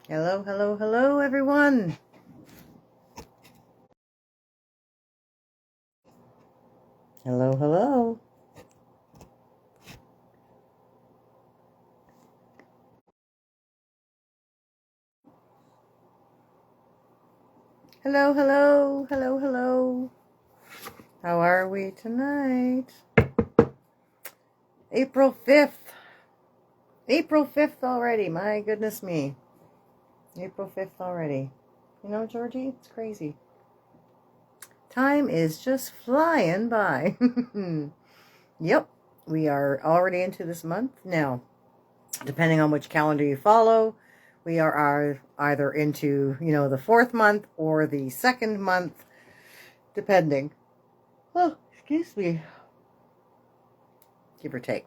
Hello, hello, hello, everyone. Hello, hello. Hello, hello, hello, hello. How are we tonight? April 5th. April 5th already. My goodness me. April 5th already. You know, Georgie, it's crazy. Time is just flying by. Yep, we are already into this month. Now, depending on which calendar you follow, we are either into, the fourth month or the second month, depending. Oh, excuse me. Give or take.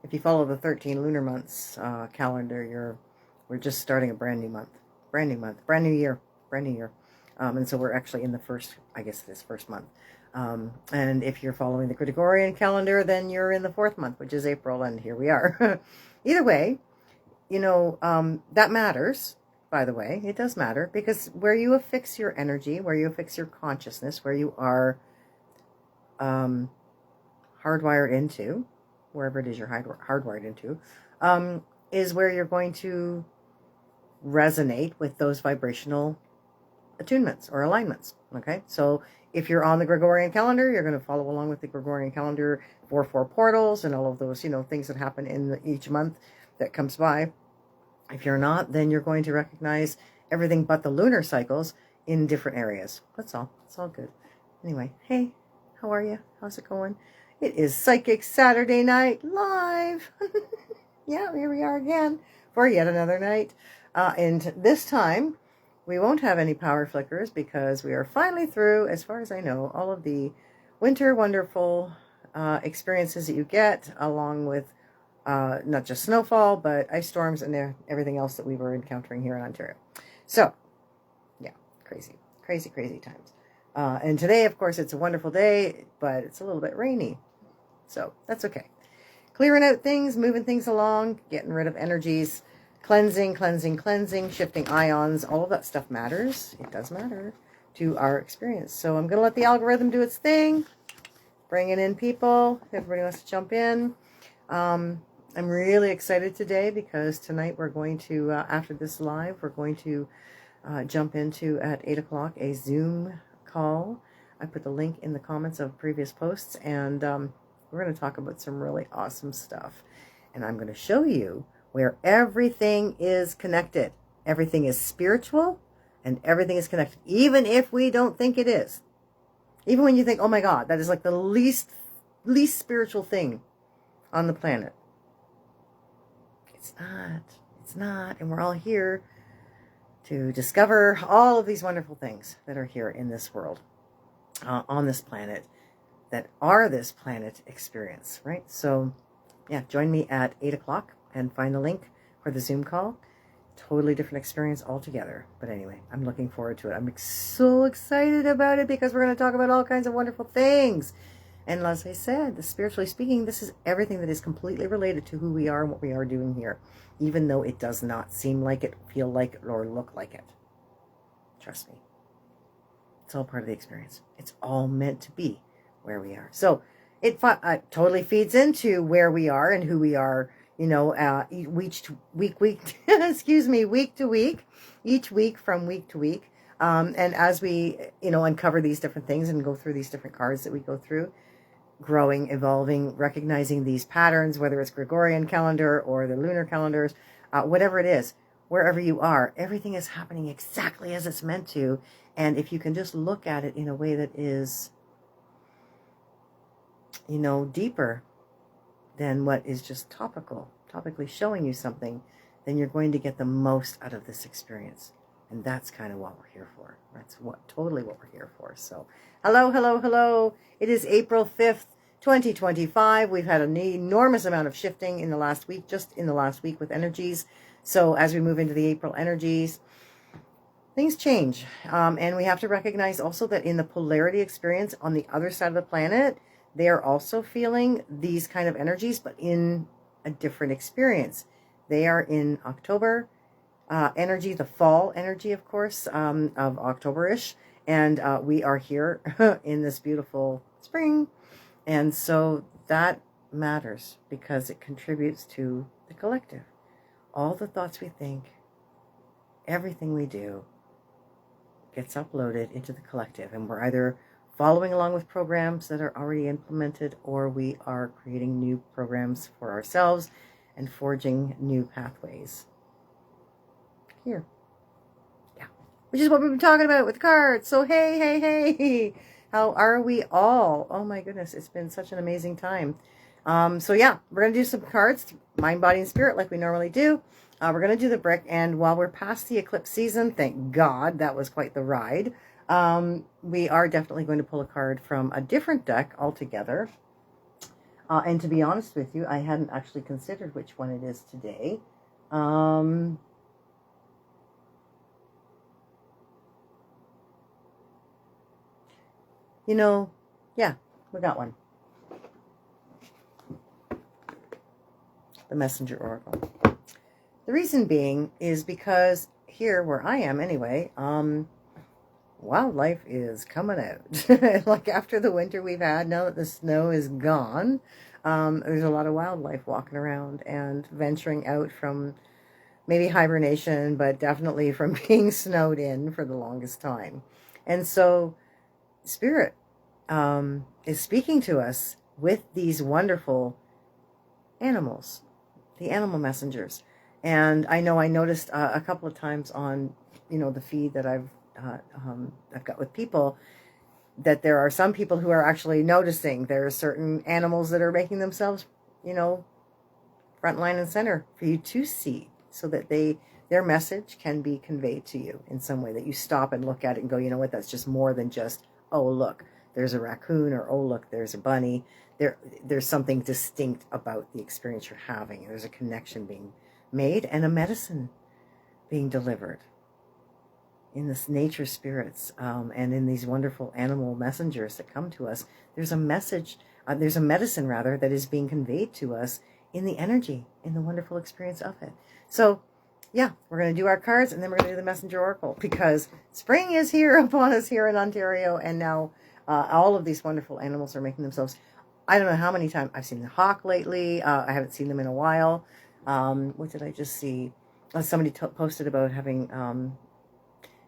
If you follow the 13 lunar months calendar, we're just starting a brand new month. Brand new month. Brand new year. Brand new year. And so we're actually in the first, I guess this first month. And if you're following the Gregorian calendar, then you're in the fourth month, which is April, and here we are. Either way, that matters, by the way. It does matter, because where you affix your energy, where you affix your consciousness, where you are hardwired into, wherever it is you're hardwired into, is where you're going to resonate with those vibrational attunements or alignments. Okay, so if you're on the Gregorian calendar, you're going to follow along with the Gregorian calendar, 4 portals and all of those, things that happen in each month that comes by. If you're not, then you're going to recognize everything but the lunar cycles in different areas. That's all. It's all good. Anyway, hey, how are you? How's it going? It is Psychic Saturday Night Live. Yeah, here we are again for yet another night. And this time, we won't have any power flickers because we are finally through, as far as I know, all of the winter wonderful experiences that you get, along with not just snowfall, but ice storms and everything else that we were encountering here in Ontario. So, yeah, crazy, crazy, crazy times. And today, of course, it's a wonderful day, but it's a little bit rainy. So that's okay. Clearing out things, moving things along, getting rid of energies, cleansing, shifting ions, all of that stuff matters. It does matter to our experience. So I'm going to let the algorithm do its thing, bringing in people. Everybody wants to jump in. I'm really excited today because tonight we're going to, after this live, we're going to jump into at 8 o'clock a Zoom call. I put the link in the comments of previous posts, and we're going to talk about some really awesome stuff. And I'm going to show you where everything is connected. Everything is spiritual and everything is connected, even if we don't think it is. Even when you think, oh my God, that is like the least spiritual thing on the planet. It's not. It's not. And we're all here to discover all of these wonderful things that are here in this world, on this planet, that are this planet experience, right? So, yeah, join me at 8 o'clock and find the link for the Zoom call. Totally different experience altogether. But anyway, I'm looking forward to it. I'm so excited about it because we're going to talk about all kinds of wonderful things. And as I said, spiritually speaking, this is everything that is completely related to who we are and what we are doing here, even though it does not seem like it, feel like it, or look like it. Trust me. It's all part of the experience. It's all meant to be where we are. So it totally feeds into where we are and who we are, week to week, excuse me, week to week, each week from week to week. And as we, uncover these different things and go through these different cards that we go through, growing, evolving, recognizing these patterns, whether it's Gregorian calendar or the lunar calendars, whatever it is, wherever you are, everything is happening exactly as it's meant to. And if you can just look at it in a way that is, deeper than what is just topically showing you something, then you're going to get the most out of this experience. And that's kind of what we're here for. That's totally what we're here for. So, hello, hello, hello. It is April 5th, 2025. We've had an enormous amount of shifting in the last week, just in the last week with energies. So as we move into the April energies, things change. And we have to recognize also that in the polarity experience on the other side of the planet, they are also feeling these kind of energies, but in a different experience. They are in October, energy, the fall energy, of course, of October-ish. And we are here in this beautiful spring. And so that matters because it contributes to the collective. All the thoughts we think, everything we do gets uploaded into the collective. And we're either following along with programs that are already implemented, or we are creating new programs for ourselves and forging new pathways. Here. Yeah. Which is what we've been talking about with cards. So hey. How are we all? Oh my goodness, it's been such an amazing time. So yeah, we're going to do some cards, mind, body, and spirit, like we normally do. We're going to do the brick, and while we're past the eclipse season, thank God, that was quite the ride. We are definitely going to pull a card from a different deck altogether. And to be honest with you, I hadn't actually considered which one it is today. You know, yeah, we got one. The Messenger Oracle. The reason being is because here, where I am anyway, wildlife is coming out. Like after the winter we've had, now that the snow is gone, there's a lot of wildlife walking around and venturing out from maybe hibernation, but definitely from being snowed in for the longest time. And so Spirit is speaking to us with these wonderful animals, the animal messengers. And I know I noticed a couple of times on, the feed that I've got with people, that there are some people who are actually noticing there are certain animals that are making themselves, front line and center for you to see, so that their message can be conveyed to you in some way, that you stop and look at it and go, you know what, that's just more than just, oh, look, there's a raccoon, or oh, look, there's a bunny. There's something distinct about the experience you're having. There's a connection being made and a medicine being delivered in this nature spirits, and in these wonderful animal messengers that come to us. There's a message, there's a medicine rather, that is being conveyed to us in the energy, in the wonderful experience of it. So yeah, we're going to do our cards, and then we're going to do the Messenger Oracle, because spring is here upon us here in Ontario, and now all of these wonderful animals are making themselves. I don't know how many times I've seen the hawk lately. I haven't seen them in a while. What did I just see? Somebody posted about having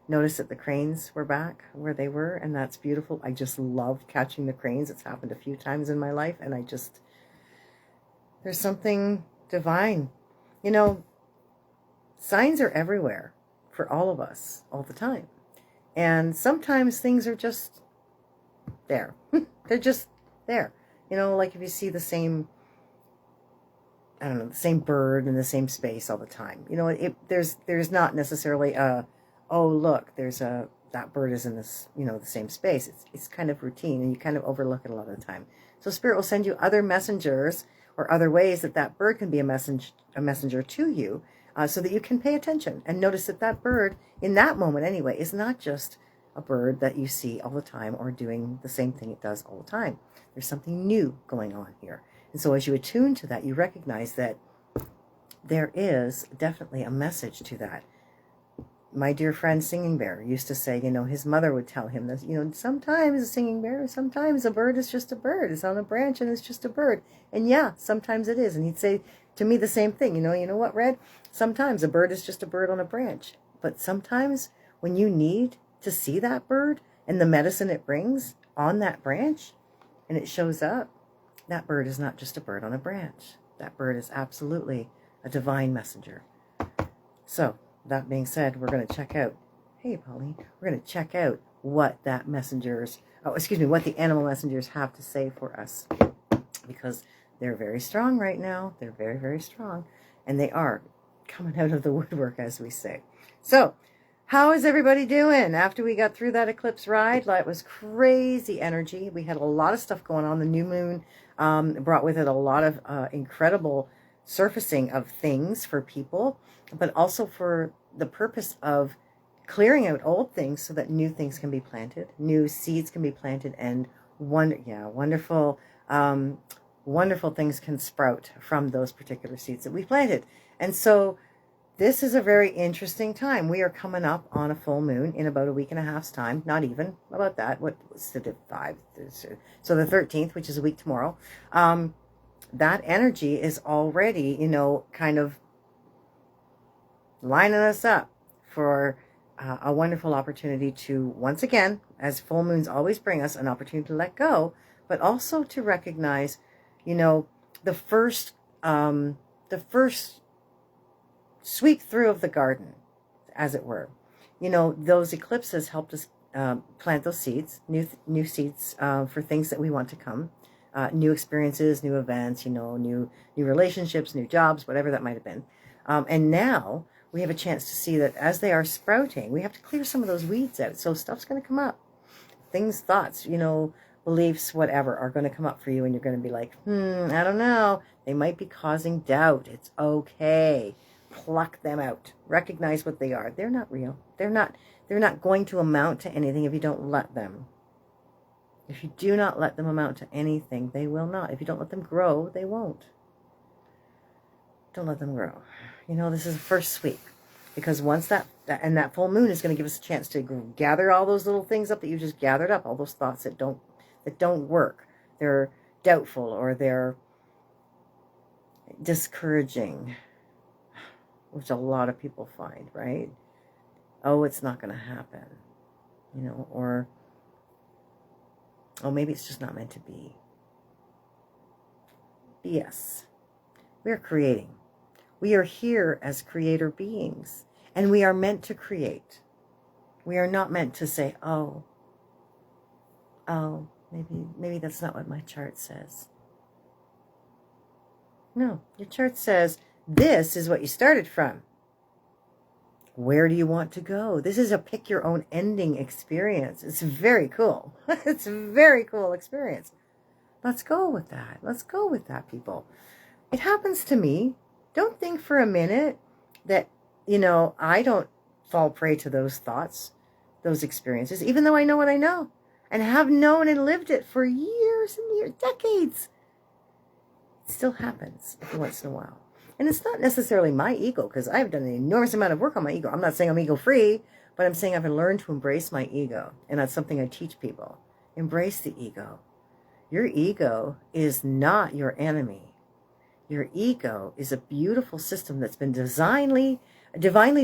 noticed that the cranes were back where they were, and that's beautiful. I just love catching the cranes. It's happened a few times in my life, and there's something divine. Signs are everywhere for all of us all the time. And sometimes things are just there. They're just there. Like if you see the same, I don't know, the same bird in the same space all the time. There's not necessarily oh, look, that bird is in this, the same space. It's kind of routine, and you kind of overlook it a lot of the time. So Spirit will send you other messengers, or other ways that bird can be a messenger to you, so that you can pay attention and notice that bird, in that moment anyway, is not just a bird that you see all the time or doing the same thing it does all the time. There's something new going on here. And so as you attune to that, you recognize that there is definitely a message to that. My dear friend Singing Bear used to say, his mother would tell him this, sometimes a singing bear, sometimes a bird is just a bird. It's on a branch and it's just a bird. And yeah, sometimes it is. And he'd say to me the same thing. You know what, Red? Sometimes a bird is just a bird on a branch. But sometimes when you need to see that bird and the medicine it brings on that branch, and it shows up, that bird is not just a bird on a branch. That bird is absolutely a divine messenger. So, that being said, we're going to check out, hey, Pauline, we're going to check out what what the animal messengers have to say for us. Because they're very strong right now. They're very, very strong. And they are coming out of the woodwork, as we say. So, how is everybody doing after we got through that eclipse ride? It was crazy energy. We had a lot of stuff going on. The new moon brought with it a lot of incredible surfacing of things for people, but also for the purpose of clearing out old things so that new things can be planted, new seeds can be planted, and wonderful things can sprout from those particular seeds that we planted. And so this is a very interesting time. We are coming up on a full moon in about a week and a half's time. Not even about that. What's the 5? So the 13th, which is a week tomorrow. That energy is already, kind of lining us up for a wonderful opportunity to, once again, as full moons always bring us, an opportunity to let go, but also to recognize, the first sweep through of the garden, as it were. Those eclipses helped us plant those seeds, new seeds for things that we want to come, new experiences, new events, new relationships, new jobs, whatever that might have been. And now we have a chance to see that as they are sprouting, we have to clear some of those weeds out. So stuff's going to come up. Things, thoughts, beliefs, whatever, are going to come up for you, and you're going to be like, I don't know. They might be causing doubt. It's okay. Pluck them out. Recognize what they are. They're not real. They're not going to amount to anything if you don't let them. If you do not let them amount to anything, they will not. If you don't let them grow, they won't. Don't let them grow. This is the first sweep. Because once that full moon is going to give us a chance to gather all those little things up that you just gathered up, all those thoughts that don't work. They're doubtful, or they're discouraging, which a lot of people find, right? Oh, it's not going to happen, or, oh, maybe it's just not meant to be. BS. We are creating. We are here as creator beings, and we are meant to create. We are not meant to say, oh, maybe that's not what my chart says. No, your chart says, this is what you started from. Where do you want to go? This is a pick your own ending experience. It's very cool. It's a very cool experience. Let's go with that. Let's go with that, people. It happens to me. Don't think for a minute that, I don't fall prey to those thoughts, those experiences, even though I know what I know and have known and lived it for years and years, decades. It still happens every once in a while. And it's not necessarily my ego, because I've done an enormous amount of work on my ego. I'm not saying I'm ego-free, but I'm saying I've learned to embrace my ego. And that's something I teach people. Embrace the ego. Your ego is not your enemy. Your ego is a beautiful system that's been divinely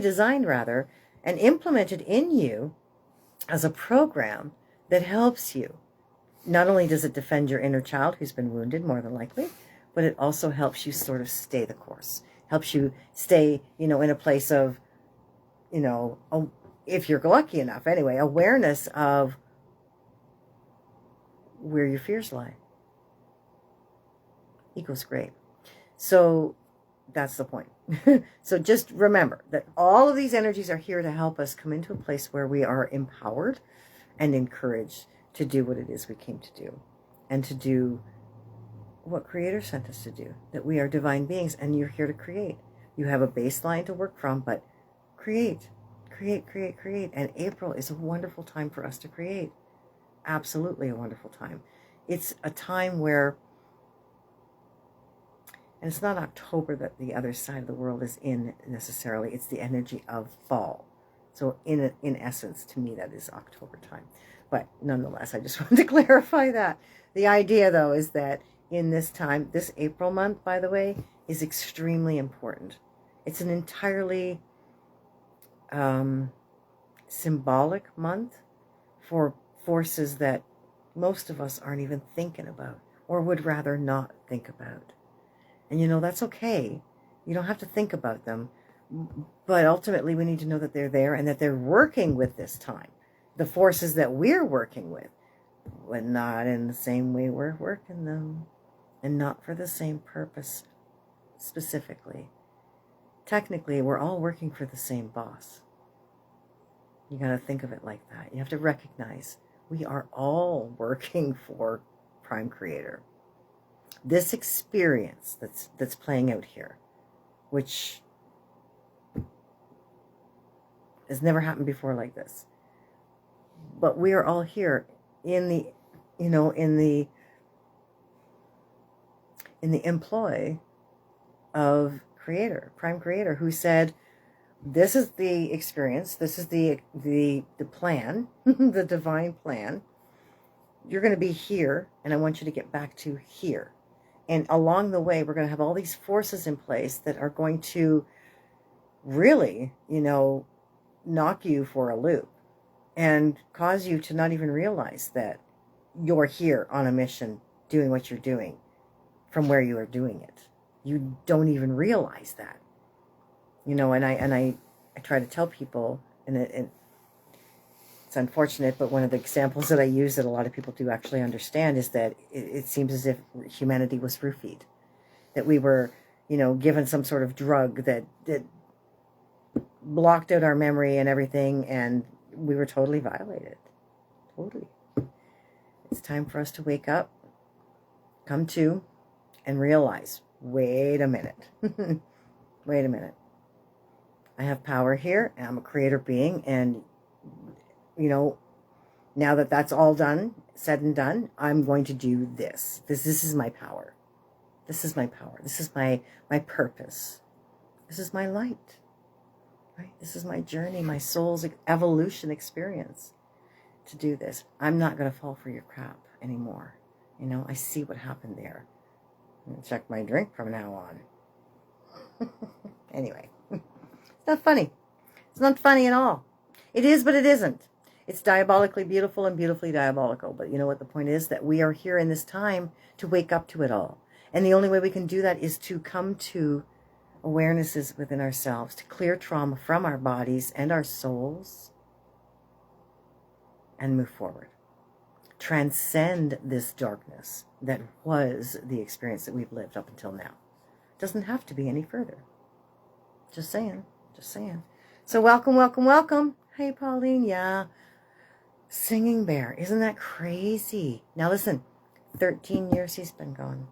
designed, and implemented in you as a program that helps you. Not only does it defend your inner child who's been wounded, more than likely, but it also helps you sort of stay the course. Helps you stay, in a place of, if you're lucky enough, anyway, awareness of where your fears lie. Ego's great. So that's the point. So just remember that all of these energies are here to help us come into a place where we are empowered and encouraged to do what it is we came to do, and to do what Creator sent us to do, that we are divine beings, and you're here to create. You have a baseline to work from, but create. And April is a wonderful time for us to create. Absolutely a wonderful time. It's a time where, and it's not October that the other side of the world is in necessarily, it's the energy of fall. So in essence, to me, that is October time. But nonetheless, I just wanted to clarify that. The idea, though, is that in this time, this April month, by the way, is extremely important. It's an entirely symbolic month for forces that most of us aren't even thinking about, or would rather not think about. And that's okay. You don't have to think about them. But ultimately, we need to know that they're there, and that they're working with this time. The forces that we're working with, but not in the same way we're working them, and not for the same purpose specifically. Technically, we're all working for the same boss. You got to think of it like that. You have to recognize we are all working for Prime Creator. This experience that's playing out here, which has never happened before like this. But we are all here in the employ of Creator, Prime Creator, who said, this is the experience. This is the plan, the divine plan. You're going to be here, and I want you to get back to here. And along the way, we're going to have all these forces in place that are going to really, knock you for a loop and cause you to not even realize that you're here on a mission doing what you're doing from where you are doing it. You don't even realize that. And I try to tell people, and it's unfortunate, but one of the examples that I use that a lot of people do actually understand is that it seems as if humanity was roofied, that we were, given some sort of drug that blocked out our memory and everything, and we were totally violated. Totally. It's time for us to wake up, come to, and realize, wait a minute. Wait a minute. I have power here, and I'm a creator being, and now that that's all done, said and done, I'm going to do this. This is my power. This is my power. This is my purpose. This is my light. Right? This is my journey, my soul's evolution experience to do this. I'm not going to fall for your crap anymore. I see what happened there. I'm going to check my drink from now on. Anyway, it's not funny. It's not funny at all. It is, but it isn't. It's diabolically beautiful and beautifully diabolical. But you know what the point is? That we are here in this time to wake up to it all. And the only way we can do that is to come to awarenesses within ourselves, to clear trauma from our bodies and our souls, and move forward. Transcend this darkness that was the experience that we've lived up until now. It doesn't have to be any further. Just saying. Just saying. So welcome, welcome, welcome. Hey, Pauline. Yeah. Singing Bear. Isn't that crazy? Now listen, 13 years he's been gone.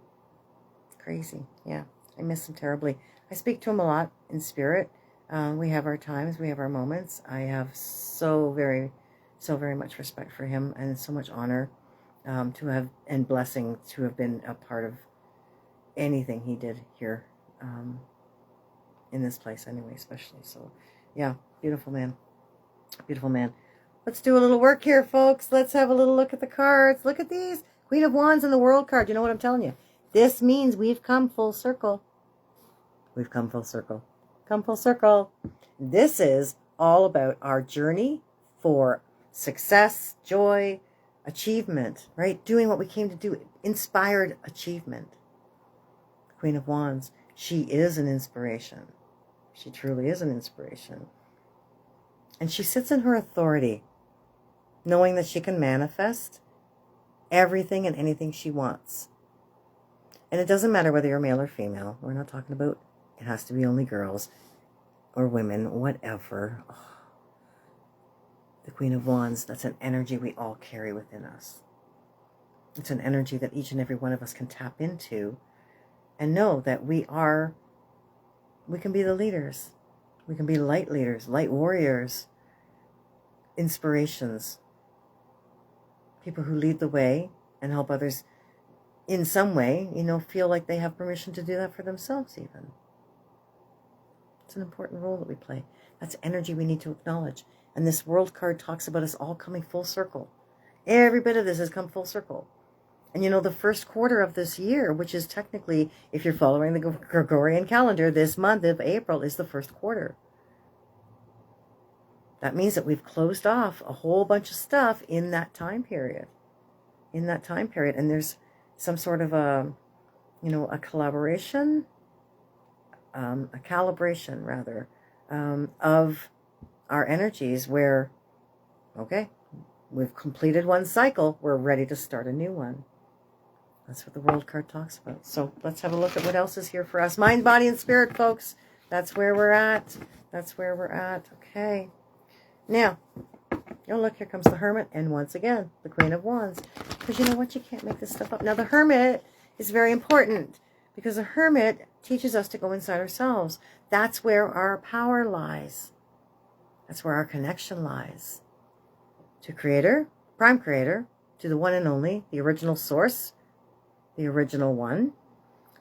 Crazy. Yeah. I miss him terribly. I speak to him a lot in spirit. We have our times. We have our moments. I have so very much respect for him, and so much honor to have, and blessing to have been a part of anything he did here in this place anyway, especially. So yeah, beautiful man. Beautiful man. Let's do a little work here, folks. Let's have a little look at the cards. Look at these. Queen of Wands and the World card. You know what I'm telling you? This means we've come full circle. We've come full circle. Come full circle. This is all about our journey for success, joy, achievement, right? Doing what we came to do. Inspired achievement. Queen of Wands. She is an inspiration. She truly is an inspiration. And she sits in her authority, knowing that she can manifest everything and anything she wants. And it doesn't matter whether you're male or female. We're not talking about it has to be only girls or women, whatever. Oh. The Queen of Wands, that's an energy we all carry within us. It's an energy that each and every one of us can tap into and know that we can be the leaders. We can be light leaders, light warriors, inspirations, people who lead the way and help others in some way, feel like they have permission to do that for themselves even. It's an important role that we play. That's energy we need to acknowledge. And this World card talks about us all coming full circle. Every bit of this has come full circle. And the first quarter of this year, which is technically, if you're following the Gregorian calendar, this month of April is the first quarter. That means that we've closed off a whole bunch of stuff in that time period. And there's some sort of a collaboration, a calibration rather, of our energies where, okay, we've completed one cycle, we're ready to start a new one. That's what the World card talks about. So let's have a look at what else is here for us. Mind, body, and spirit, folks. That's where we're at. That's where we're at. Okay. Now, look, here comes the Hermit, and once again, the Queen of Wands. Because you know what? You can't make this stuff up. Now, the Hermit is very important because the Hermit teaches us to go inside ourselves. That's where our power lies. That's where our connection lies. To Creator, Prime Creator, to the one and only, the original source, the original one.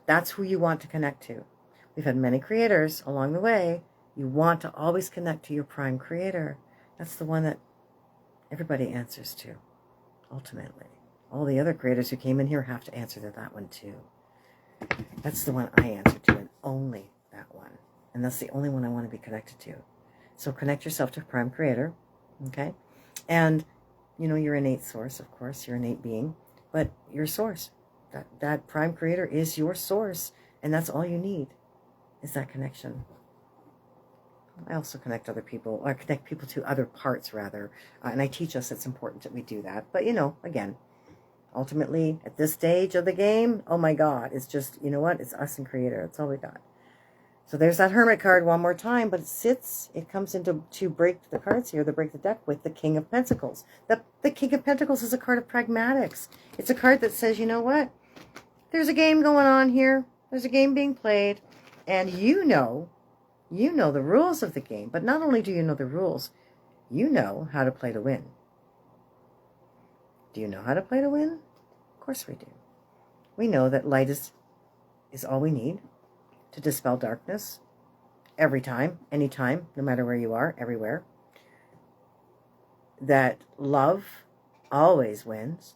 That's who you want to connect to. We've had many creators along the way. You want to always connect to your prime creator. That's the one that everybody answers to, ultimately. All the other creators who came in here have to answer to that one too. That's the one I answer to, and only that one. And that's the only one I want to be connected to. So connect yourself to prime creator, okay? And, your innate source, of course, your innate being, but your source. That prime creator is your source, and that's all you need, is that connection. I also connect other people, or connect people to other parts, rather. And I teach us it's important that we do that. But, again, ultimately, at this stage of the game, oh my God, it's just, it's us and creator. That's all we got. So there's that Hermit card one more time, but it comes into to break the cards here, to break the deck with the King of Pentacles. The King of Pentacles is a card of pragmatics. It's a card that says, you know what? There's a game going on here. There's a game being played. And you know the rules of the game. But not only do you know the rules, you know how to play to win. Do you know how to play to win? Of course we do. We know that light is all we need to dispel darkness every time, anytime, no matter where you are, everywhere. That love always wins,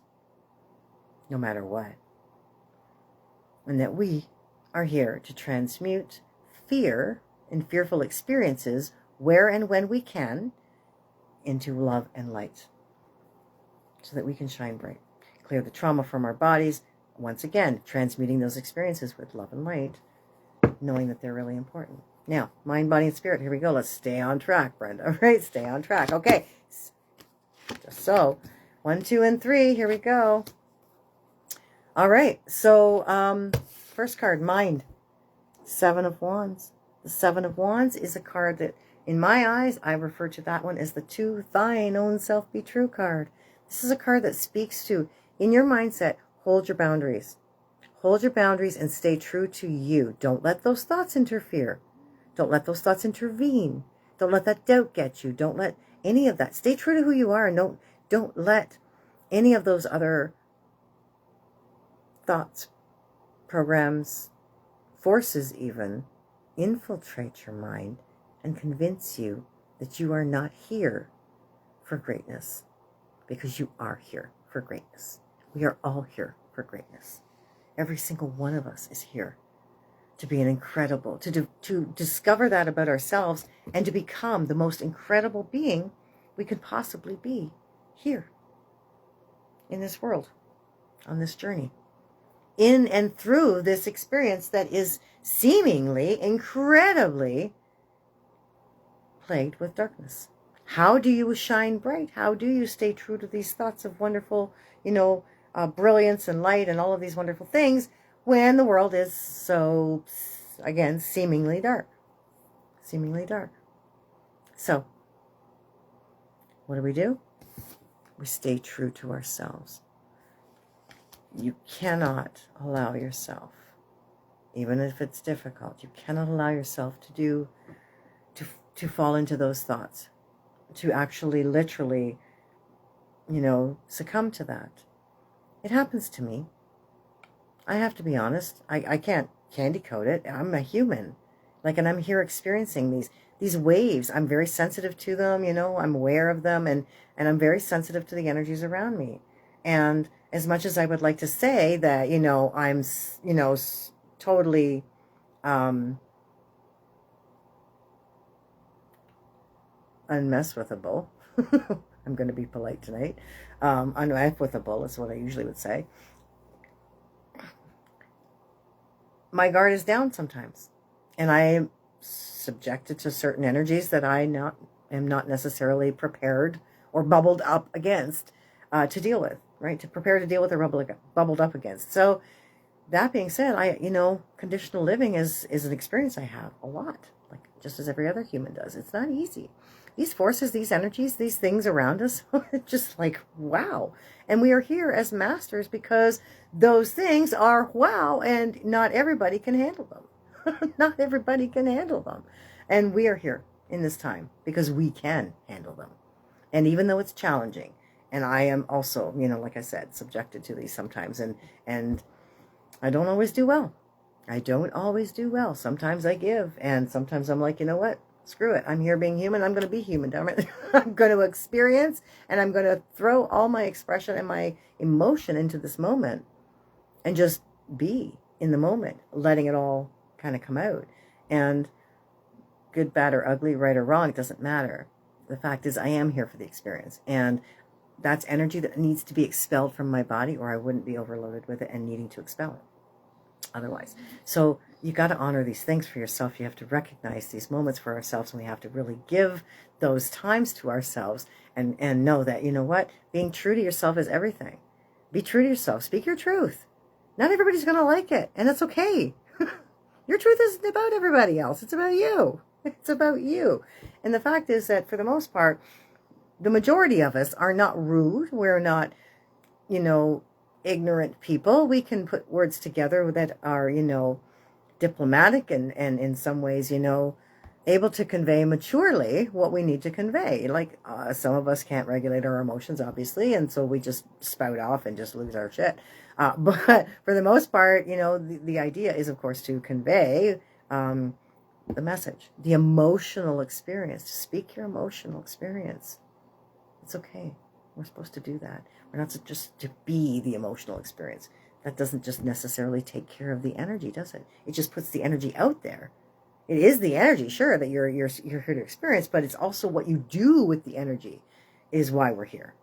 no matter what. And that we are here to transmute fear and fearful experiences where and when we can into love and light, so that we can shine bright, clear the trauma from our bodies, once again transmuting those experiences with love and light, knowing that they're really important. Now, mind, body, and spirit, here we go. Let's stay on track, Brenda. All right, stay on track. Okay, just so 1, 2, and 3, here we go. All right, so first card, mind, 7 of Wands. The 7 of Wands is a card that, in my eyes, I refer to that one as the to thine own self be true card. This is a card that speaks to, in your mindset, hold your boundaries. Hold your boundaries and stay true to you. Don't let those thoughts interfere. Don't let those thoughts intervene. Don't let that doubt get you. Don't let any of that. Stay true to who you are, and don't let any of those other thoughts, programs, forces even, infiltrate your mind and convince you that you are not here for greatness, because you are here for greatness. We are all here for greatness. Every single one of us is here to be an incredible, to discover that about ourselves and to become the most incredible being we could possibly be here in this world, on this journey, in and through this experience that is seemingly incredibly plagued with darkness. How do you shine bright? How do you stay true to these thoughts of wonderful, brilliance and light and all of these wonderful things when the world is so, again, seemingly dark? Seemingly dark. So, what do? We stay true to ourselves. You cannot allow yourself, even if it's difficult, you cannot allow yourself to fall into those thoughts, to actually literally, succumb to that. It happens to me. I have to be honest. I can't candy coat it. I'm a human. And I'm here experiencing these waves. I'm very sensitive to them, I'm aware of them, and I'm very sensitive to the energies around me. And as much as I would like to say that, I'm, totally, unmesswithable. I'm going to be polite tonight. Unmesswithable is what I usually would say. My guard is down sometimes, and I am subjected to certain energies that I am not necessarily prepared or bubbled up against to deal with, right? To prepare to deal with or bubbled up against. So that being said, conditional living is an experience I have a lot, just as every other human does. It's not easy. These forces, these energies, these things around us, just wow. And we are here as masters because those things are wow, and not everybody can handle them. Not everybody can handle them. And we are here in this time because we can handle them. And even though it's challenging, and I am also, like I said, subjected to these sometimes, and I don't always do well. Sometimes I give, and sometimes I'm like, you know what? Screw it. I'm here being human. I'm going to be human, damn it. I'm going to experience, and I'm going to throw all my expression and my emotion into this moment and just be in the moment, letting it all kind of come out. And good, bad, or ugly, right or wrong, it doesn't matter. The fact is I am here for the experience. And that's energy that needs to be expelled from my body, or I wouldn't be overloaded with it and needing to expel it otherwise. So you got to honor these things for yourself. You have to recognize these moments for ourselves, and we have to really give those times to ourselves and know that, you know what, being true to yourself is everything. Be true to yourself. Speak your truth. Not everybody's going to like it, and it's okay. Your truth isn't about everybody else. It's about you. It's about you. And the fact is that for the most part, the majority of us are not rude. We're not, ignorant people. We can put words together that are, diplomatic and in some ways, able to convey maturely what we need to convey. Like some of us can't regulate our emotions, obviously, and so we just spout off and just lose our shit. But for the most part, the idea is, of course, to convey the message, the emotional experience, to speak your emotional experience. It's okay. We're supposed to do that. We're not just to be the emotional experience. That doesn't just necessarily take care of the energy, does it? It just puts the energy out there. It is the energy, sure, that you're here to experience, but it's also what you do with the energy is why we're here.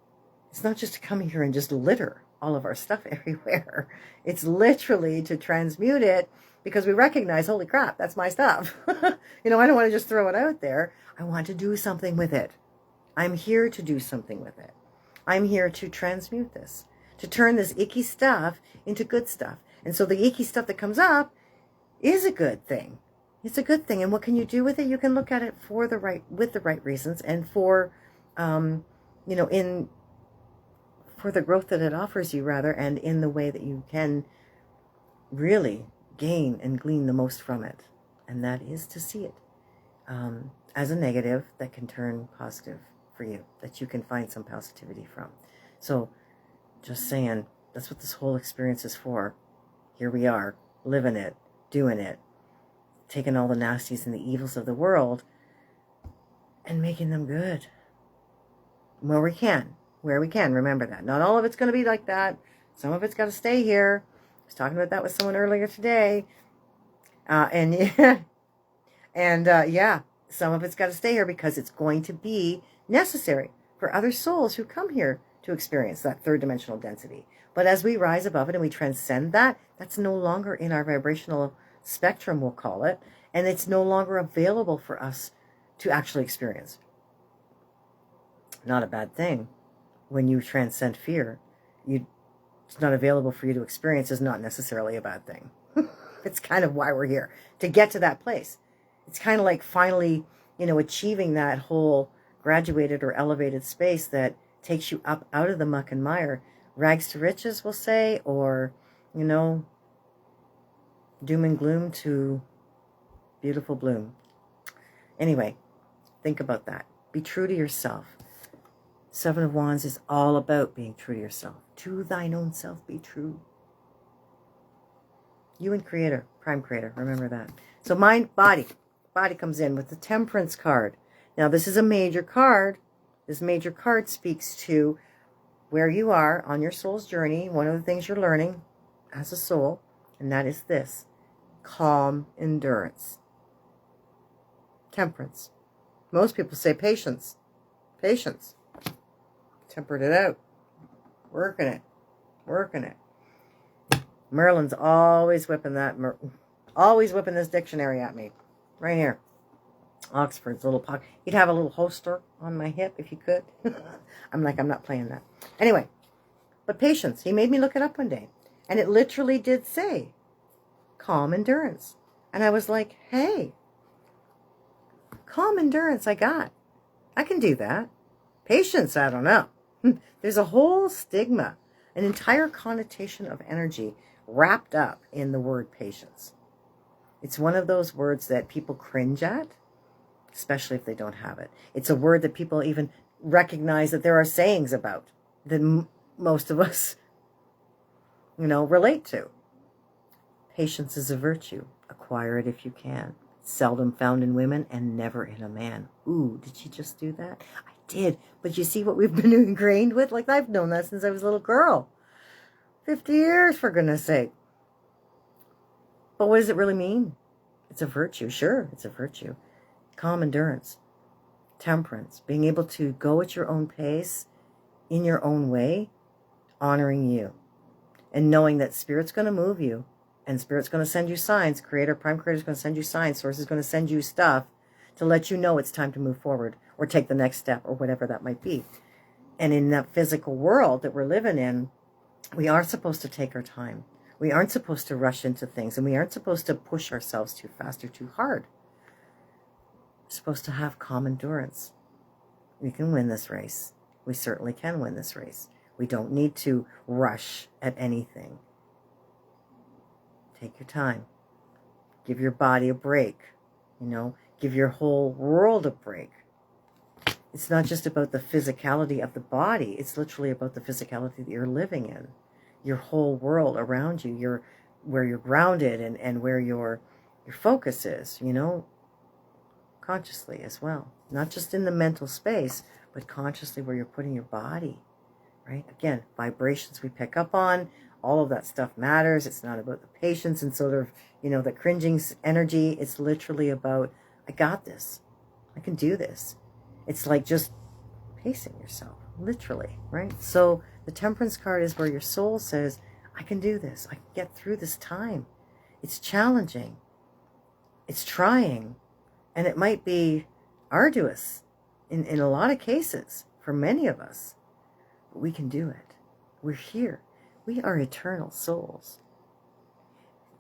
It's not just to come here and just litter all of our stuff everywhere. It's literally to transmute it because we recognize, holy crap, that's my stuff. I don't want to just throw it out there. I want to do something with it. I'm here to do something with it. I'm here to transmute this, to turn this icky stuff into good stuff. And so the icky stuff that comes up is a good thing. It's a good thing. And what can you do with it? You can look at it with the right reasons and for the growth that it offers you, rather, and in the way that you can really gain and glean the most from it. And that is to see it as a negative that can turn positive for you, that you can find some positivity from. So just saying, that's what this whole experience is for. Here we are, living it, doing it, taking all the nasties and the evils of the world and making them good. Where we can. Remember that. Not all of it's going to be like that. Some of it's got to stay here. I was talking about that with someone earlier today. Some of it's got to stay here because it's going to be necessary for other souls who come here to experience that third dimensional density. But as we rise above it and we transcend that, that's no longer in our vibrational spectrum, we'll call it, and it's no longer available for us to actually experience. Not a bad thing. When you transcend fear, it's not available for you to experience is not necessarily a bad thing. It's kind of why we're here, to get to that place. It's kind of like finally, achieving that whole graduated or elevated space that takes you up out of the muck and mire. Rags to riches, we'll say, or, doom and gloom to beautiful bloom. Anyway, think about that. Be true to yourself. Seven of Wands is all about being true to yourself. To thine own self be true. You and Creator, Prime Creator, remember that. So mind, body. Body comes in with the Temperance card. Now this is a major card. This major card speaks to where you are on your soul's journey. One of the things you're learning as a soul, and that is this: calm endurance. Temperance. Most people say patience. Patience. Tempered it out. Working it. Merlin's always whipping this dictionary at me. Right here. Oxford's little pocket. You'd have a little holster on my hip if you could. I'm not playing that. Anyway, but patience. He made me look it up one day. And it literally did say calm endurance. And I was like, hey, calm endurance I got. I can do that. Patience, I don't know. There's a whole stigma, an entire connotation of energy wrapped up in the word patience. It's one of those words that people cringe at, especially if they don't have it. It's a word that people even recognize that there are sayings about that most of us, relate to. Patience is a virtue. Acquire it if you can. It seldom found in women and never in a man. Ooh, did she just do that? I did. But you see what we've been ingrained with? Like, I've known that since I was a little girl. 50 years, for goodness sake. But what does it really mean? It's a virtue. Sure, it's a virtue. Calm endurance, temperance, being able to go at your own pace, in your own way, honoring you, and knowing that Spirit's going to move you, and Spirit's going to send you signs. Prime Creator's going to send you signs. Source is going to send you stuff to let you know it's time to move forward or take the next step or whatever that might be. And in that physical world that we're living in, we are supposed to take our time. We aren't supposed to rush into things, and we aren't supposed to push ourselves too fast or too hard. We're supposed to have calm endurance. We can win this race. We certainly can win this race. We don't need to rush at anything. Take your time. Give your body a break. Give your whole world a break. It's not just about the physicality of the body. It's literally about the physicality that you're living in. Your whole world around you, where you're grounded and where your focus is, consciously as well. Not just in the mental space, but consciously where you're putting your body, right? Again, vibrations we pick up on, all of that stuff matters. It's not about the patience and sort of, the cringing energy. It's literally about, I got this. I can do this. It's like just pacing yourself, literally, right? So the Temperance card is where your soul says, I can do this. I can get through this time. It's challenging. It's trying. And it might be arduous in a lot of cases for many of us. But we can do it. We're here. We are eternal souls.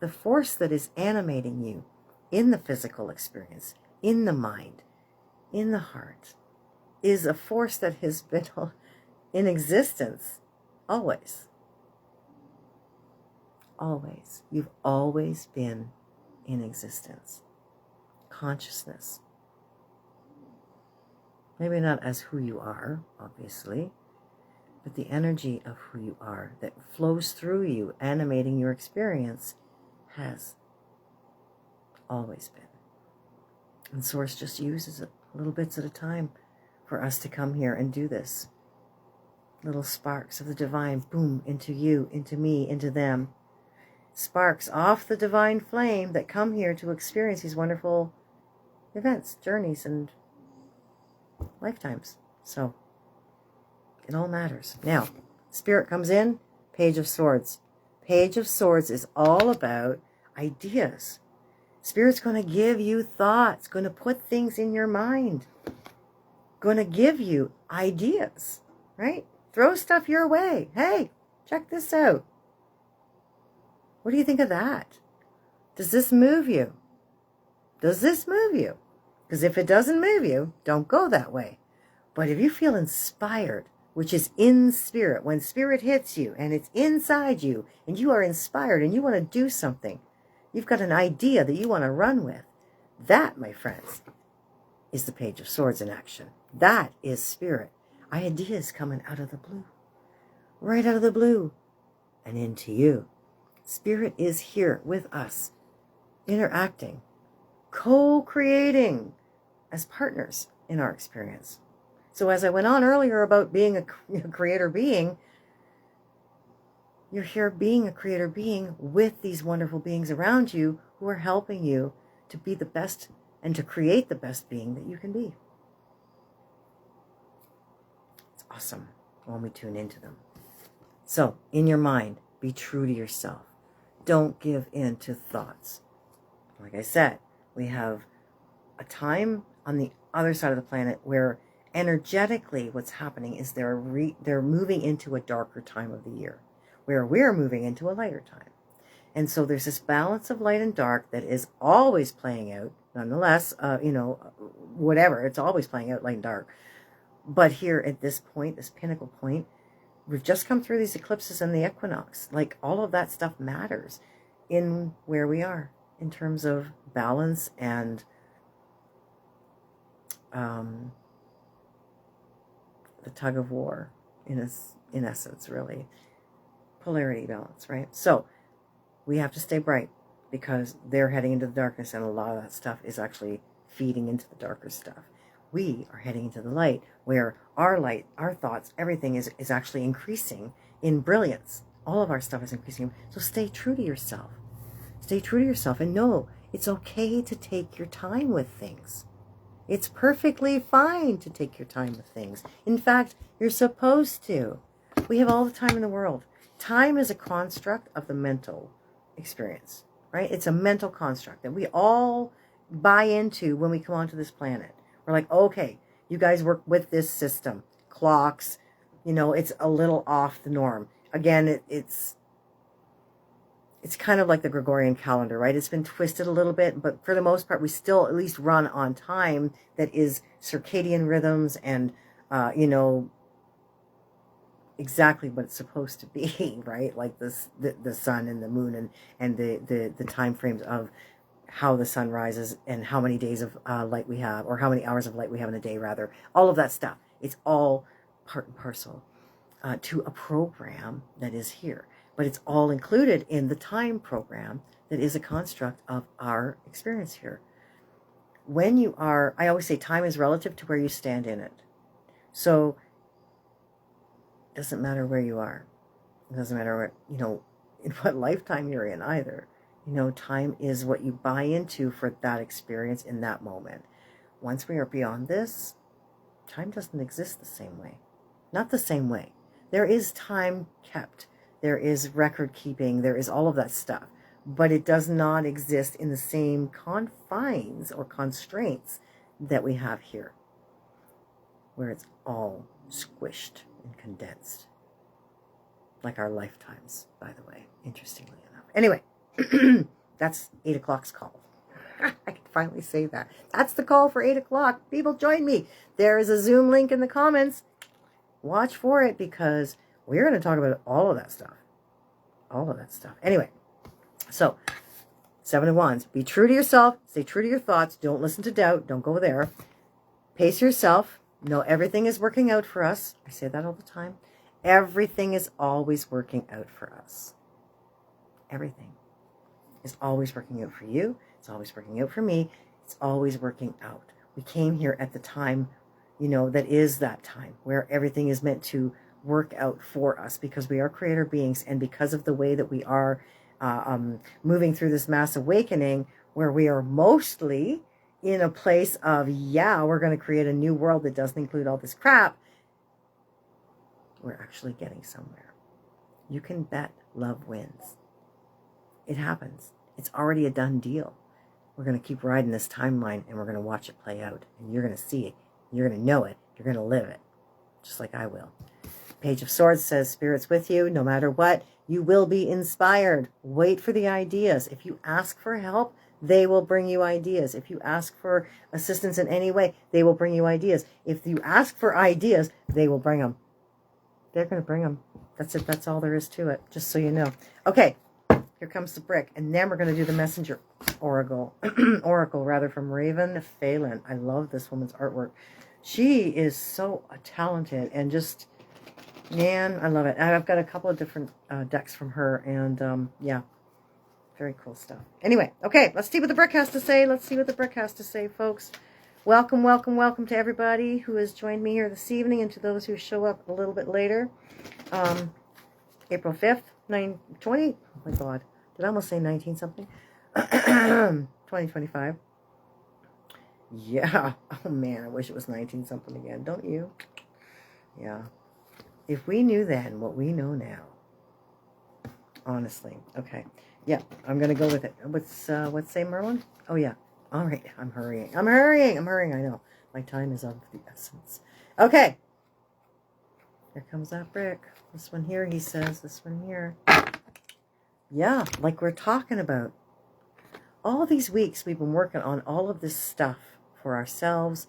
The force that is animating you in the physical experience, in the mind, in the heart, is a force that has been in existence always. Always. You've always been in existence. Consciousness. Maybe not as who you are, obviously, but the energy of who you are that flows through you, animating your experience, has always been. And Source just uses it little bits at a time for us to come here and do this. Little sparks of the divine, boom, into you, into me, into them. Sparks off the divine flame that come here to experience these wonderful events, journeys, and lifetimes. So it all matters. Now, Spirit comes in, Page of Swords. Page of Swords is all about ideas. Spirit's going to give you thoughts, going to put things in your mind, going to give you ideas, right? Throw stuff your way. Hey, check this out. What do you think of that? Does this move you? Does this move you? Because if it doesn't move you, don't go that way. But if you feel inspired, which is in Spirit, when Spirit hits you and it's inside you and you are inspired and you want to do something, you've got an idea that you want to run with, that, my friends, is the Page of Swords in action. That is Spirit. Ideas coming out of the blue. Right out of the blue and into you. Spirit is here with us, interacting, co-creating as partners in our experience. So as I went on earlier about being a creator being, you're here being a creator being with these wonderful beings around you who are helping you to be the best and to create the best being that you can be. It's awesome when we tune into them. So, in your mind, be true to yourself. Don't give in to thoughts. Like I said, we have a time on the other side of the planet where energetically what's happening is they're moving into a darker time of the year, where we're moving into a lighter time. And so there's this balance of light and dark that is always playing out, nonetheless, whatever, it's always playing out light and dark. But here at this point, this pinnacle point, we've just come through these eclipses and the equinox. Like, all of that stuff matters in where we are in terms of balance and the tug of war, in essence, really. Polarity balance, right? So we have to stay bright. because they're heading into the darkness, and a lot of that stuff is actually feeding into the darker stuff. We are heading into the light, where our light, our thoughts, everything is actually increasing in brilliance. All of our stuff is increasing. So stay true to yourself. Stay true to yourself, and know it's okay to take your time with things. It's perfectly fine to take your time with things. In fact, you're supposed to. We have all the time in the world. Time is a construct of the mental experience, right? It's a mental construct that we all buy into when we come onto this planet. We're like, okay, you guys work with this system. Clocks, it's a little off the norm. Again, it's kind of like the Gregorian calendar, right? It's been twisted a little bit, but for the most part, we still at least run on time that is circadian rhythms and, exactly what it's supposed to be, right? Like the sun and the moon and the time frames of how the sun rises and how many days of light we have, or how many hours of light we have in a day, rather. All of that stuff. It's all part and parcel to a program that is here. But it's all included in the time program that is a construct of our experience here. I always say time is relative to where you stand in it. So it doesn't matter where you are. It doesn't matter what, in what lifetime you're in either. Time is what you buy into for that experience in that moment. Once we are beyond this, time doesn't exist the same way. Not the same way. There is time kept. There is record keeping. There is all of that stuff. But it does not exist in the same confines or constraints that we have here, where it's all squished and condensed. Like our lifetimes, by the way, interestingly enough. Anyway, that's 8 o'clock's call. I can finally say that. That's the call for 8 o'clock. People, join me. There is a Zoom link in the comments. Watch for it, because we're going to talk about all of that stuff. All of that stuff. Anyway, so 7 of Wands. Be true to yourself. Stay true to your thoughts. Don't listen to doubt. Don't go there. Pace yourself. Know everything is working out for us. I say that all the time. Everything is always working out for us. Everything is always working out for you. It's always working out for me. It's always working out. We came here at the time, that is that time where everything is meant to work out for us, because we are creator beings, and because of the way that we are moving through this mass awakening, where we are mostly in a place of, we're going to create a new world that doesn't include all this crap. We're actually getting somewhere. You can bet love wins. It happens. It's already a done deal. We're going to keep riding this timeline, and we're going to watch it play out. And you're going to see it. You're going to know it. You're going to live it. Just like I will. Page of Swords says, Spirit's with you. No matter what, you will be inspired. Wait for the ideas. If you ask for help, they will bring you ideas. If you ask for assistance in any way, they will bring you ideas. If you ask for ideas, they will bring them. They're going to bring them. That's it. That's all there is to it. Just so you know. Okay. Here comes the brick. And then we're going to do the messenger oracle. Oracle, rather, from Raven Phelan. I love this woman's artwork. She is so talented, and just, man, I love it. I've got a couple of different decks from her, and very cool stuff. Anyway, okay, let's see what the brick has to say. Let's see what the brick has to say, folks. Welcome, welcome, welcome to everybody who has joined me here this evening, and to those who show up a little bit later. April 5th, 9/20. Oh my God, did I almost say 19 something? 2025. Yeah. Oh man, I wish it was 19 something again. Don't you? Yeah. If we knew then what we know now. Honestly. Okay. Yeah, I'm going to go with it. What's say, Merlin? Oh yeah. All right. I'm hurrying. I know. My time is of the essence. Okay. Here comes that brick. This one here, he says. This one here. Yeah, like we're talking about. All these weeks we've been working on all of this stuff for ourselves,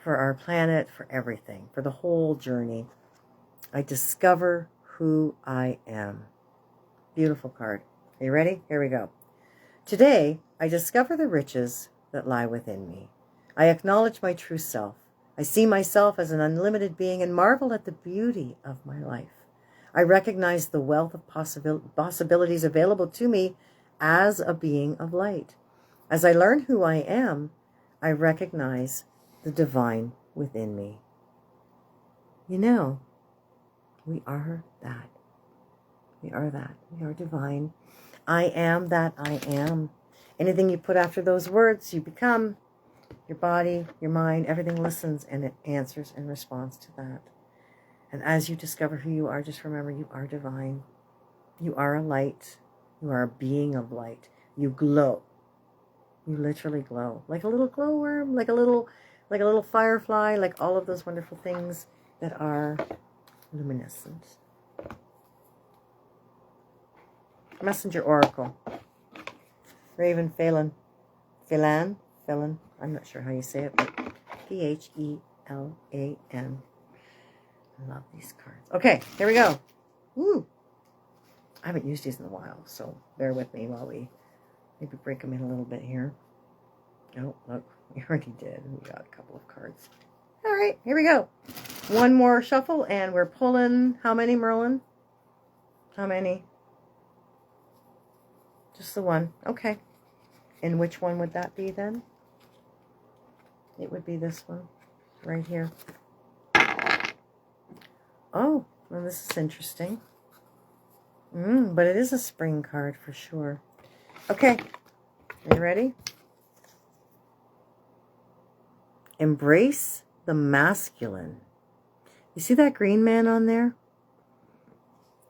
for our planet, for everything, for the whole journey. I discover who I am. Beautiful card. Are you ready? Here we go. Today, I discover the riches that lie within me. I acknowledge my true self. I see myself as an unlimited being and marvel at the beauty of my life. I recognize the wealth of possibilities available to me as a being of light. As I learn who I am, I recognize the divine within me. You know, we are that. We are that. We are divine. I am that I am. Anything you put after those words, you become. Your body, your mind, everything listens and it answers in response to that. And as you discover who you are, just remember you are divine. You are a light. You are a being of light. You glow. You literally glow. Like a little glowworm, like a little firefly, like all of those wonderful things that are luminescent. Messenger Oracle. Raven Phelan. Phelan? Phelan. I'm not sure how you say it, but Phelan. I love these cards. Okay, here we go. Woo! I haven't used these in a while, so bear with me while we maybe break them in a little bit here. Oh, look, we already did. We got a couple of cards. All right, here we go. One more shuffle, and we're pulling how many, Merlin? How many? Just the one. Okay. And which one would that be then? It would be this one right here. Oh, well, this is interesting. But it is a spring card for sure. Okay, are you ready? Embrace the masculine. You see that green man on there?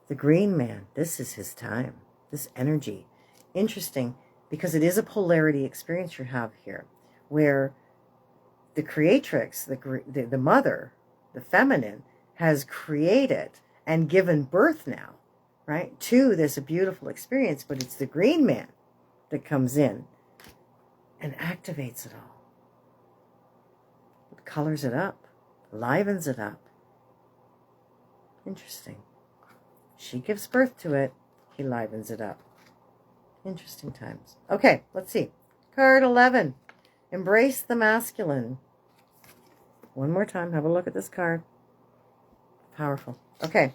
The green man, this is his time. This energy. Interesting, because it is a polarity experience you have here, where the creatrix, the mother, the feminine, has created and given birth now, right, to this beautiful experience, but it's the green man that comes in and activates it all. It colors it up, livens it up. Interesting. She gives birth to it, he livens it up. Interesting times. Okay, let's see. Card 11. Embrace the masculine. One more time, have a look at this card. Powerful. Okay.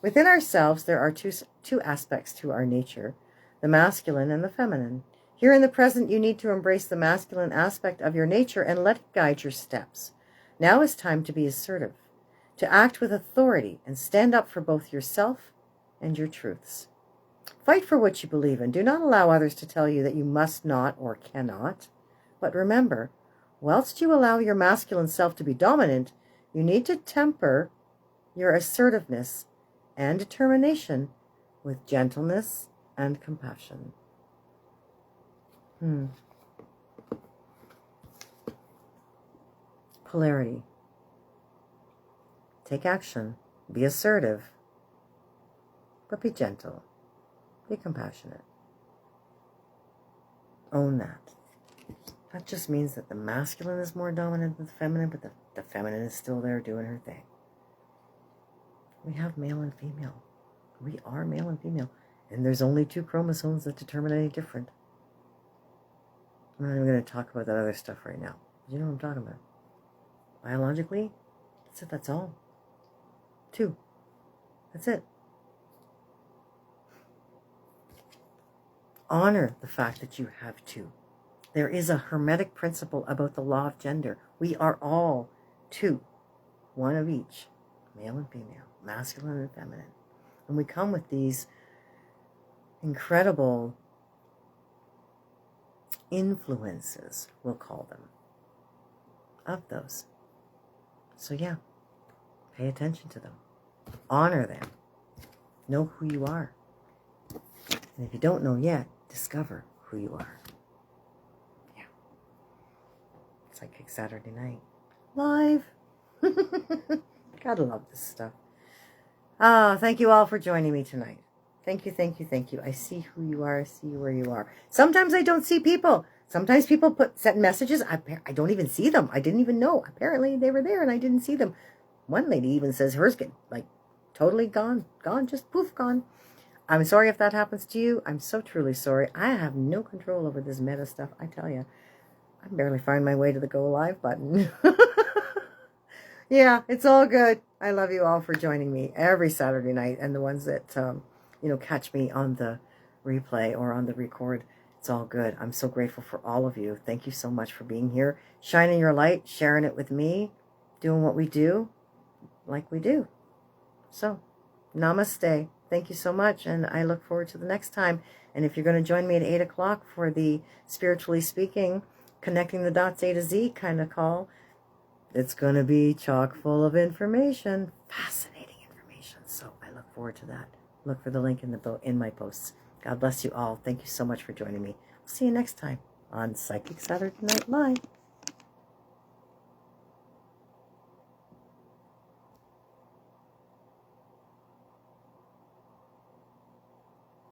Within ourselves, there are two aspects to our nature, the masculine and the feminine. Here in the present, you need to embrace the masculine aspect of your nature and let it guide your steps. Now is time to be assertive, to act with authority and stand up for both yourself and your truths. Fight for what you believe in. Do not allow others to tell you that you must not or cannot. But remember, whilst you allow your masculine self to be dominant, you need to temper your assertiveness and determination with gentleness and compassion. Polarity. Take action. Be assertive. But be gentle. Be compassionate. Own that. That just means that the masculine is more dominant than the feminine, but the feminine is still there doing her thing. We have male and female. We are male and female. And there's only 2 chromosomes that determine any different. I'm not even going to talk about that other stuff right now. You know what I'm talking about. Biologically, that's it. That's all. 2. That's it. Honor the fact that you have 2. There is a hermetic principle about the law of gender. We are all 2. One of each. Male and female. Masculine and feminine. And we come with these incredible influences, we'll call them, of those. So yeah, pay attention to them. Honor them. Know who you are. And if you don't know yet, discover who you are. Yeah. It's like Saturday night. Live. Gotta love this stuff. Thank you all for joining me tonight. Thank you, thank you, thank you. I see who you are. I see where you are. Sometimes I don't see people. Sometimes people send messages. I don't even see them. I didn't even know. Apparently they were there and I didn't see them. One lady even says hers get totally gone. Gone, just poof, gone. I'm sorry if that happens to you. I'm so truly sorry. I have no control over this meta stuff. I tell you, I barely find my way to the go live button. Yeah, it's all good. I love you all for joining me every Saturday night, and the ones that catch me on the replay or on the record. It's all good. I'm so grateful for all of you. Thank you so much for being here, shining your light, sharing it with me, doing what we do like we do. So, namaste. Thank you so much, and I look forward to the next time. And if you're going to join me at 8 o'clock for the Spiritually Speaking, Connecting the Dots A to Z kind of call, it's going to be chock full of information, fascinating information. So I look forward to that. Look for the link in my posts. God bless you all. Thank you so much for joining me. We'll see you next time on Psychic Saturday Night Live.